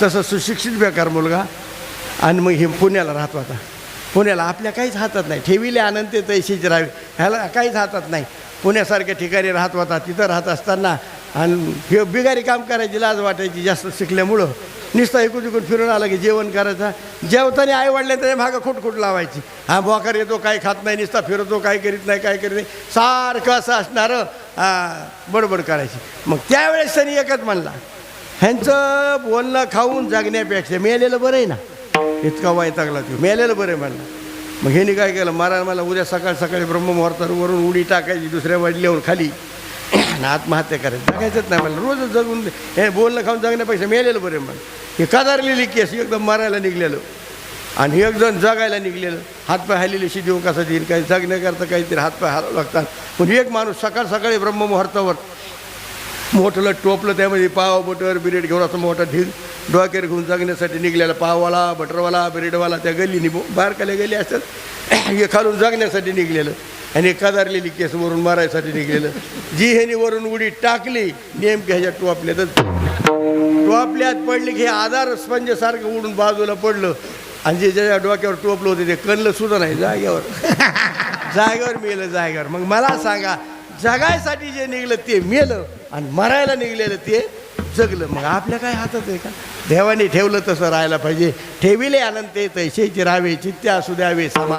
तसं सुशिक्षित बेकार मुलगा आणि मग हे पुण्याला राहत होता. पुण्याला आपल्या काहीच हातात नाही, ठेविले आनंद ते तैशीच राहावे, ह्याला काहीच हातात नाही. पुण्यासारख्या ठिकाणी राहत होता. तिथं राहत असताना आणि हे बिगारी काम करायची लाज वाटायची जास्त शिकल्यामुळं. नुसतं इकडून तिकडून फिरून आलं की जेवण करायचं. जेवताना आई वडल्या त्याच्या मागं खुटखुट लावायची. हा बोकार येतो, काय खात नाही, नुसता फिरतो, काय करीत नाही, काय करीत नाही, सारखं असं असणारं बडबड करायची. मग त्यावेळेस त्यांनी एकच म्हणला, ह्यांचं बोलणं खाऊन जगण्यापेक्षा मेलेलं बरं आहे ना. इतका वैतागला तो, मेलेलं बरं आहे म्हणला. मग ह्यानी काय केलं, महाराज मला उद्या सकाळ सकाळी ब्रह्ममुहूर्तावरून उडी टाकायची दुसऱ्या वाजल्यावर खाली आणि आत्महत्या करायची. जगायचंच नाही मला, रोजच जगून हे बोलणं खाऊन जगण्यापेक्षा मेलेलं बरं आहे म्हणलं. हे कदारलेली केस, एकदम मारायला निघलेलं आणि एक जण जगायला निघलेलं. हातपाय हालेलीशी देऊ कसं देईल, काही जगण्याकरता काहीतरी हातपाय हालावं लागतात. पण एक माणूस सकाळ सकाळी ब्रह्ममुहूर्तावर मोठलं टोपलं, त्यामध्ये पाव बटर बिरेड घेऊन असं मोठा ढीग डोक्यावर घेऊन जगण्यासाठी निघलेला. पाववाला बटरवाला बिरेडवाला त्या गल्लीनी बारकाल्या गेली असतात. हे खालून जगण्यासाठी निघलेलं आणि कदारलेली केस वरून मारायसाठी निघलेलं. जी ह्यानी वरून उडी टाकली नेमकी ह्याच्या टोपल्यात पडली की हे आधार स्पंजसारखं उडून बाजूला पडलं आणि जे ज्याच्या डोक्यावर टोपलं होतं ते कणलं सुद्धा नाही जागेवर. जागेवर मेलं जागेवर. मग मला सांगा, जगायसाठी जे निघलं ते मेलं आणि मरायला निघलेलं ते जगलं. मग आपल्या काय हातात आहे का? देवाने ठेवलं तसं राहायला पाहिजे. ठेविले आनंद ते तैसेची राहावे, चित्ते असू द्यावे समा